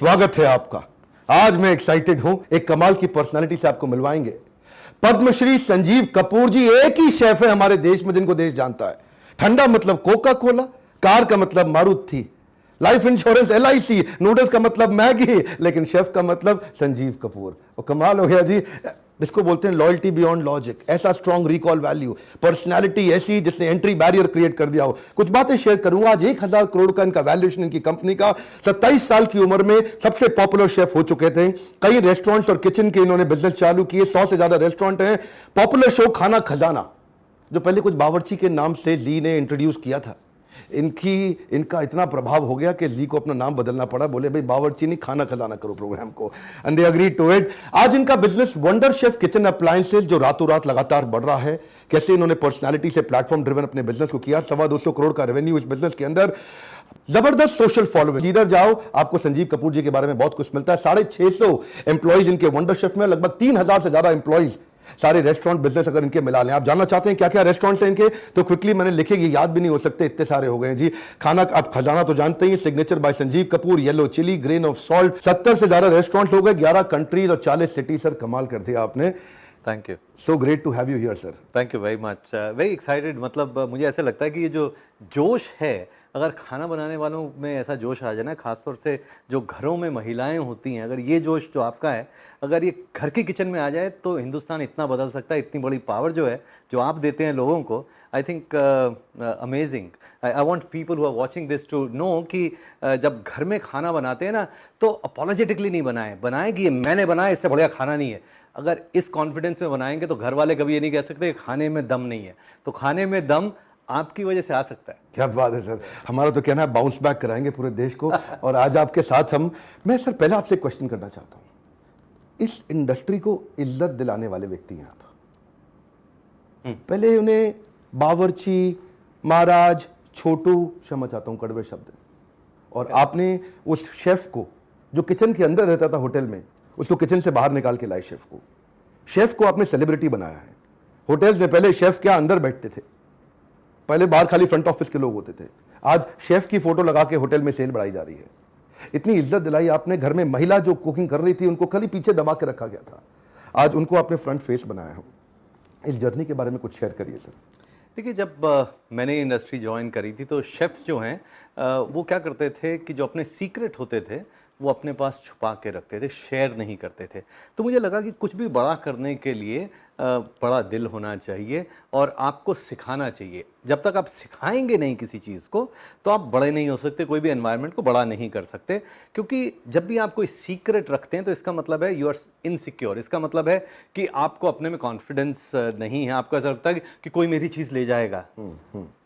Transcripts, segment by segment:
स्वागत है आपका। आज मैं एक्साइटेड हूं, एक कमाल की पर्सनालिटी से आपको मिलवाएंगे। पद्मश्री संजीव कपूर जी एक ही शेफ है हमारे देश में जिनको देश जानता है। ठंडा मतलब कोका कोला, कार का मतलब Maruti, life insurance LIC, noodles का मतलब मैगी, लेकिन शेफ का मतलब संजीव कपूर। और कमाल हो गया जी, इसको बोलते हैं लॉयल्टी बियॉन्ड लॉजिक। ऐसा स्ट्रॉन्ग रिकॉल वैल्यू, पर्सनालिटी ऐसी जिसने एंट्री बैरियर क्रिएट कर दिया हो। कुछ बातें शेयर करूंगा। आज 1000 करोड़ का इनका वैल्यूएशन इनकी कंपनी का। 27 साल की उम्र में सबसे पॉपुलर शेफ हो चुके थे। कई रेस्टोरेंट्स और किचन के इन्होंने बिजनेस चालू किए। 100 से ज्यादा रेस्टोरेंट हैं। पॉपुलर शो खाना खजाना, जो पहले कुछ बावर्ची के नाम से ली ने इंट्रोड्यूस किया था, इनका इतना प्रभाव हो गया कि ली को अपना नाम बदलना पड़ा। बोले भाई बावर्ची नहीं, खाना खजाना करो प्रोग्राम को, and they agree to it. आज इनका business Wonder Chef kitchen appliances, जो रातों रात लगातार बढ़ रहा है। कैसे इन्होंने पर्सनालिटी से प्लेटफॉर्म ड्रिवन अपने बिजनेस को किया। 225 करोड़ का रेवेन्यू इस बिजनेस के अंदर। जबरदस्त सोशल फॉलोइंग, जिधर जाओ आपको संजीव कपूर जी के बारे में बहुत कुछ मिलता है। 650 एम्प्लॉइज इनके वंडर शेफ में, लगभग 3000 से ज्यादा एम्प्लॉइज। सारे रेस्टोरेंट बिजनेस अगर इनके मिला लें। आप जानना चाहते हैं क्या क्या रेस्टोरेंट हैं इनके, तो क्विकली मैंने लिखे, ये याद भी नहीं हो सकते, इतने सारे हो गए जी। खाना आप खजाना तो जानते ही, signature by Sanjeev Kapoor, yellow chilli, grain of salt. 70 से ज्यादा रेस्टोरेंट हो गए, 11 कंट्रीज और 40 सिटी। सर कमाल कर दिया आपने। Thank you, so great to have you here sir. Thank you very much, very excited. मतलब मुझे ऐसा लगता है कि ये जो जोश है, अगर खाना बनाने वालों में ऐसा जोश आ जाए ना, खासतौर से जो घरों में महिलाएं होती हैं, अगर ये जोश जो आपका है, अगर ये घर के किचन में आ जाए तो हिंदुस्तान इतना बदल सकता है। इतनी बड़ी पावर जो है, जो आप देते हैं लोगों को, I think amazing. I want people who are watching this to know कि जब घर में खाना बनाते हैं ना, तो अपोलोजेटिकली नहीं बनाएं कि ये मैंने बनाया, इससे बढ़िया खाना नहीं है। अगर इस कॉन्फिडेंस में बनाएंगे तो घर वाले कभी ये नहीं कह सकते कि खाने में दम नहीं है। तो खाने में दम आपकी वजह से आ सकता है। क्या बात है सर, हमारा तो कहना है बाउंस बैक कराएंगे पूरे देश को। और आज आपके साथ मैं सर पहले आपसे क्वेश्चन करना चाहता हूं। इस इंडस्ट्री को इज्जत दिलाने वाले व्यक्ति हैं आप। पहले उन्हें बावर्ची, महाराज, छोटू, क्षमा चाहता हूं कड़वे शब्द, और आपने उस शेफ को जो किचन के अंदर रहता था होटल में, उसको किचन से बाहर निकाल के लाए। शेफ को आपने सेलिब्रिटी बनाया है। होटल्स में पहले शेफ क्या अंदर बैठते थे, पहले बाहर खाली फ्रंट ऑफिस के लोग होते थे। आज शेफ की फोटो लगा के होटल में सेल बढ़ाई जा रही है। इतनी इज्जत दिलाई आपने। घर में महिला जो कुकिंग कर रही थी उनको खाली पीछे दबा के रखा गया था, आज उनको आपने फ्रंट फेस बनाया हो। इस जर्नी के बारे में कुछ शेयर करिए सर। देखिए, जब मैंने इंडस्ट्री ज्वाइन करी थी तो शेफ्स जो हैं वो क्या करते थे कि जो अपने सीक्रेट होते थे वो अपने पास छुपा के रखते थे, शेयर नहीं करते थे। तो मुझे लगा कि कुछ भी बड़ा करने के लिए बड़ा दिल होना चाहिए और आपको सिखाना चाहिए। जब तक आप सिखाएंगे नहीं किसी चीज़ को तो आप बड़े नहीं हो सकते, कोई भी एनवायरनमेंट को बड़ा नहीं कर सकते। क्योंकि जब भी आप कोई सीक्रेट रखते हैं तो इसका मतलब है यू आर इनसिक्योर। इसका मतलब है कि आपको अपने में कॉन्फिडेंस नहीं है, आपको ऐसा लगता है कि कोई मेरी चीज़ ले जाएगा।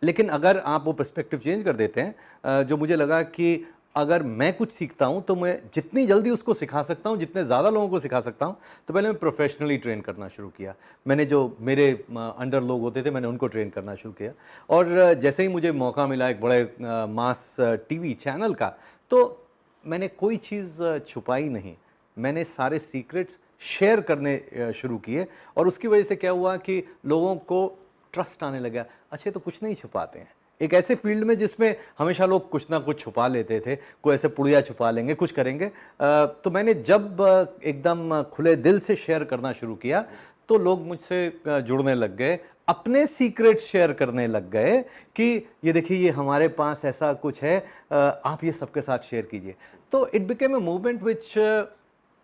लेकिन अगर आप वो पर्सपेक्टिव चेंज कर देते हैं, जो मुझे लगा कि अगर मैं कुछ सीखता हूं तो मैं जितनी जल्दी उसको सिखा सकता हूं, जितने ज़्यादा लोगों को सिखा सकता हूं, तो पहले मैं प्रोफेशनली ट्रेन करना शुरू किया। मैंने जो मेरे अंडर लोग होते थे मैंने उनको ट्रेन करना शुरू किया। और जैसे ही मुझे मौका मिला एक बड़े मास टीवी चैनल का, तो मैंने कोई चीज़ छुपाई नहीं, मैंने सारे सीक्रेट्स शेयर करने शुरू किए। और उसकी वजह से क्या हुआ कि लोगों को ट्रस्ट आने लगा। अच्छा, तो कुछ नहीं छुपाते हैं। एक ऐसे फील्ड में जिसमें हमेशा लोग कुछ ना कुछ छुपा लेते थे, कोई ऐसे पुड़िया छुपा लेंगे, कुछ करेंगे। तो मैंने जब एकदम खुले दिल से शेयर करना शुरू किया तो लोग मुझसे जुड़ने लग गए, अपने सीक्रेट शेयर करने लग गए कि ये देखिए ये हमारे पास ऐसा कुछ है, आप ये सबके साथ शेयर कीजिए। तो it became a movement which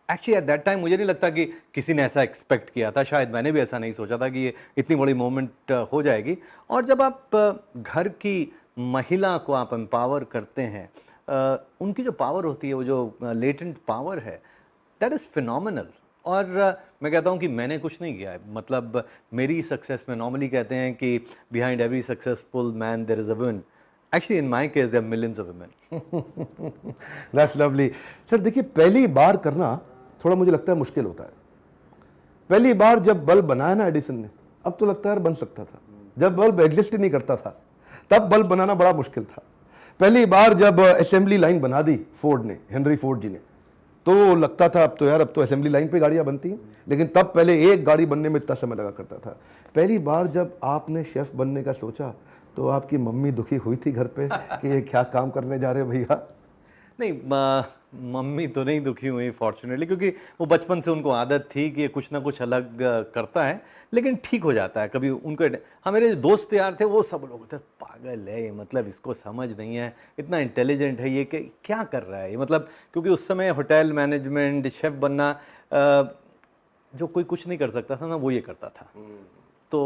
actually at that time मुझे नहीं लगता कि किसी ने ऐसा एक्सपेक्ट किया था। शायद मैंने भी ऐसा नहीं सोचा था कि ये इतनी बड़ी मूवमेंट हो जाएगी। और जब आप घर की महिला को आप एम्पावर करते हैं, उनकी जो पावर होती है, वो जो लेटेंट पावर है, दैट इज़ फिनोमिनल। और मैं कहता हूँ कि मैंने कुछ नहीं किया है। मतलब मेरी सक्सेस में नॉर्मली कहते हैं कि behind every successful man there is a woman. Actually in my case there are millions of women. That's lovely sir. देखिए, पहली बार करना थोड़ा मुझे लगता है मुश्किल होता है। पहली बार जब बल्ब बनाया ना एडिसन ने, अब तो लगता है यार बन सकता था। जब बल्ब एग्जिस्ट ही नहीं करता था तब बल्ब बनाना बड़ा मुश्किल था। पहली बार जब असेंबली लाइन बना दी फोर्ड ने, हेनरी फोर्ड जी ने, तो लगता था अब तो यार अब तो असेंबली लाइन पे गाड़ियां बनती हैं। लेकिन तब पहले एक गाड़ी बनने में इतना समय लगा करता था। पहली बार जब आपने शेफ बनने का सोचा तो आपकी मम्मी दुखी हुई थी घर पे कि ये क्या काम करने जा रहे हो भैया? नहीं, मम्मी तो नहीं दुखी हुई फॉर्चुनेटली, क्योंकि वो बचपन से उनको आदत थी कि ये कुछ ना कुछ अलग करता है, लेकिन ठीक हो जाता है कभी उनको। हाँ, मेरे जो दोस्त यार थे वो सब लोग थे, पागल है ये, मतलब इसको समझ नहीं है, इतना इंटेलिजेंट है ये, कि क्या कर रहा है ये, मतलब क्योंकि उस समय होटल मैनेजमेंट, शेफ बनना, जो कोई कुछ नहीं कर सकता था ना, वो ये करता था। तो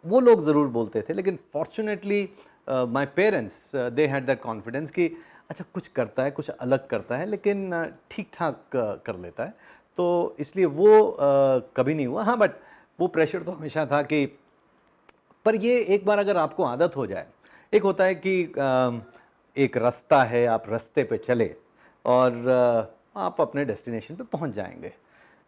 वो लोग ज़रूर बोलते थे, लेकिन fortunately my parents they had that confidence कि अच्छा कुछ करता है, कुछ अलग करता है, लेकिन ठीक ठाक कर लेता है। तो इसलिए वो कभी नहीं हुआ। हाँ, बट वो प्रेशर तो हमेशा था कि, पर ये एक बार अगर आपको आदत हो जाए, एक होता है कि एक रास्ता है, आप रास्ते पे चले और आप अपने डेस्टिनेशन पे पहुंच जाएंगे।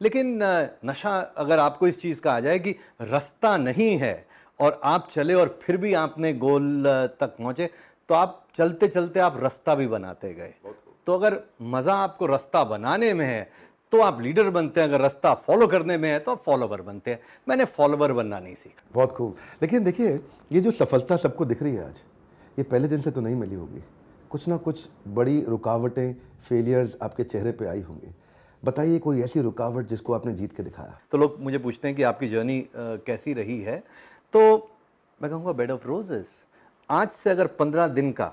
लेकिन नशा अगर आपको इस चीज़ का आ जाए कि रास्ता नहीं है और आप चले और फिर भी आपने गोल तक पहुंचे, तो आप चलते चलते आप रास्ता भी बनाते गए। तो अगर मज़ा आपको रास्ता बनाने में है तो आप लीडर बनते हैं, अगर रास्ता फॉलो करने में है तो आप फॉलोवर बनते हैं। मैंने फॉलोवर बनना नहीं सीखा। बहुत खूब। लेकिन देखिए, ये जो सफलता सबको दिख रही है आज, ये पहले दिन से तो नहीं मिली होगी। कुछ ना कुछ बड़ी रुकावटें, फेलियर्स आपके चेहरे पे आई होंगी। बताइए कोई ऐसी रुकावट जिसको आपने जीत के दिखाया। तो लोग मुझे पूछते हैं कि आपकी जर्नी कैसी रही है, तो मैं कहूँगा बेड ऑफ रोजेस। आज से अगर 15 दिन का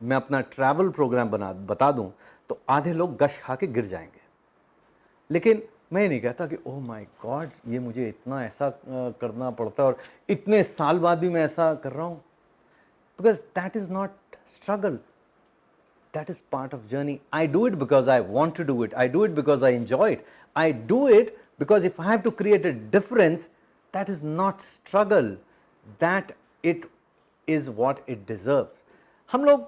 मैं अपना ट्रैवल प्रोग्राम बता दूं तो आधे लोग गश खा के गिर जाएंगे। लेकिन मैं ये नहीं कहता कि ओह माय गॉड, ये मुझे इतना ऐसा करना पड़ता है और इतने साल बाद भी मैं ऐसा कर रहा हूँ, because that is not struggle, that is part of journey. I do it because I want to do it. I do it because I enjoy it. I do it because if I have to create a difference, that is not struggle, that it is what it deserves. हम लोग,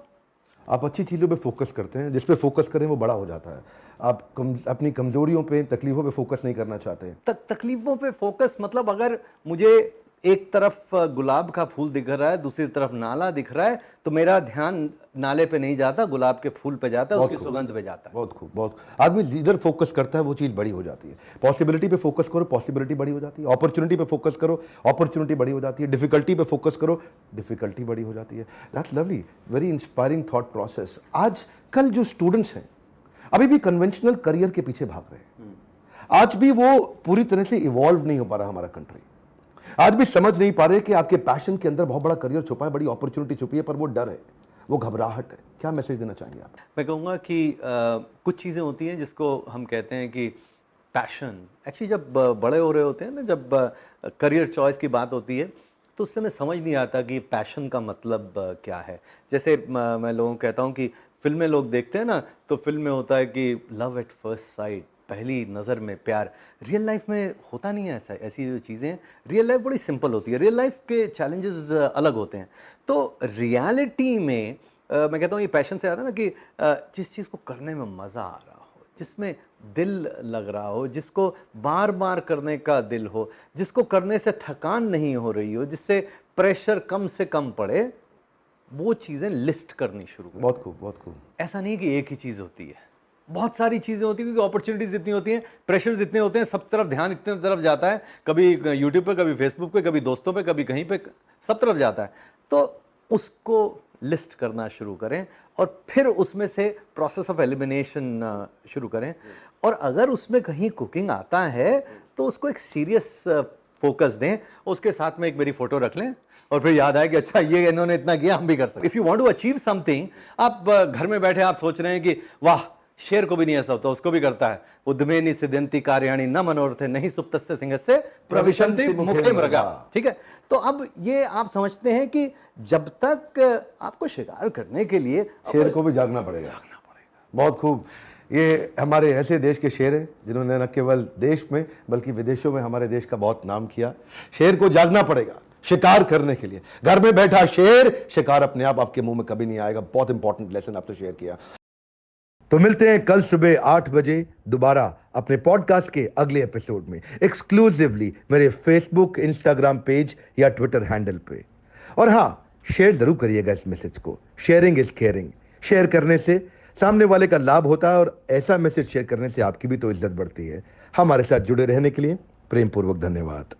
आप अच्छी चीज़ों पे focus करते हैं, जिस पे फोकस करें वो बड़ा हो जाता है। आप अपनी कमजोरियों पे, तकलीफों पे फोकस नहीं करना चाहते हैं। तकलीफों पे फोकस, मतलब अगर मुझे एक तरफ गुलाब का फूल दिख रहा है, दूसरी तरफ नाला दिख रहा है, तो मेरा ध्यान नाले पे नहीं जाता, गुलाब के फूल पे जाता है, उसकी सुगंध पे जाता है। बहुत खूब, बहुत। आदमी जिधर फोकस करता है वो चीज़ बड़ी हो जाती है। पॉसिबिलिटी पे फोकस करो, पॉसिबिलिटी बड़ी हो जाती है। अपॉर्चुनिटी पे फोकस करो, अपॉर्चुनिटी बड़ी हो जाती है। डिफिकल्टी पे फोकस करो, डिफिकल्टी बड़ी हो जाती है। That's lovely, very inspiring thought process. आज कल जो स्टूडेंट्स हैं अभी भी कन्वेंशनल करियर के पीछे भाग रहे हैं। आज भी वो पूरी तरह से इवॉल्व नहीं हो पा रहा हमारा कंट्री। आज भी समझ नहीं पा रहे कि आपके पैशन के अंदर बहुत बड़ा करियर छुपा है, बड़ी अपॉर्चुनिटी छुपी है, पर वो डर है, वो घबराहट है। क्या मैसेज देना चाहेंगे आप? मैं कहूँगा कि कुछ चीज़ें होती हैं जिसको हम कहते हैं कि पैशन। एक्चुअली जब बड़े हो रहे होते हैं ना, जब करियर चॉइस की बात होती है, तो उससे हमें समझ नहीं आता कि पैशन का मतलब क्या है। जैसे मैं लोगों को कहता हूँ कि फिल्में लोग देखते हैं ना, तो फिल्म में होता है कि लव एट फर्स्ट साइट, पहली नज़र में प्यार। रियल लाइफ में होता नहीं है ऐसा। ऐसी जो चीज़ें, रियल लाइफ बड़ी सिंपल होती है, रियल लाइफ के चैलेंजेस अलग होते हैं। तो रियलिटी में मैं कहता हूँ ये पैशन से आता है ना कि जिस चीज़ को करने में मज़ा आ रहा हो, जिसमें दिल लग रहा हो, जिसको बार बार करने का दिल हो, जिसको करने से थकान नहीं हो रही हो, जिससे प्रेशर कम से कम पड़े, वो चीज़ें लिस्ट करनी शुरू करें। बहुत खूब, बहुत खूब। ऐसा नहीं कि एक ही चीज़ होती है, बहुत सारी चीज़ें होती हैं, क्योंकि अपॉर्चुनिटीज़ इतनी होती हैं, प्रेशर्स इतने होते हैं, सब तरफ ध्यान इतने तरफ जाता है, कभी यूट्यूब पे, कभी फेसबुक पे, कभी दोस्तों पे, कभी कहीं पे, सब तरफ जाता है। तो उसको लिस्ट करना शुरू करें और फिर उसमें से प्रोसेस ऑफ एलिमिनेशन शुरू करें। और अगर उसमें कहीं कुकिंग आता है तो उसको एक सीरियस फोकस दें, उसके साथ में एक मेरी फोटो रख लें और फिर याद आए कि अच्छा ये इन्होंने इतना किया, हम भी कर सकते। If you want to achieve something, आप घर में बैठे आप सोच रहे हैं कि वाह, शेर को भी नहीं ऐसा होता, उसको भी करता है। उद्मेनि सिद्ध्यन्ति कार्याणि न मनोरथे नहि सुप्तस्य सिंहस्य प्रविशन्ति मुखे मृगा। ठीक है, तो अब ये आप समझते हैं कि जब तक आपको शिकार करने के लिए शेर को भी जागना पड़ेगा। बहुत खूब। ये हमारे ऐसे देश के शेर हैं जिन्होंने न केवल देश में बल्कि विदेशों में हमारे देश का बहुत नाम किया। शेर को जागना पड़ेगा शिकार करने के लिए। घर में बैठा शेर, शिकार अपने आप आपके मुंह में कभी नहीं आएगा। बहुत इंपॉर्टेंट लेसन आपने शेयर किया। तो मिलते हैं कल सुबह 8 बजे दोबारा अपने पॉडकास्ट के अगले एपिसोड में, एक्सक्लूसिवली मेरे फेसबुक, इंस्टाग्राम पेज या ट्विटर हैंडल पे। और हाँ, शेयर जरूर करिएगा इस मैसेज को। Sharing is caring. शेयर करने से सामने वाले का लाभ होता है और ऐसा मैसेज शेयर करने से आपकी भी तो इज्जत बढ़ती है। हमारे साथ जुड़े रहने के लिए प्रेम पूर्वक धन्यवाद।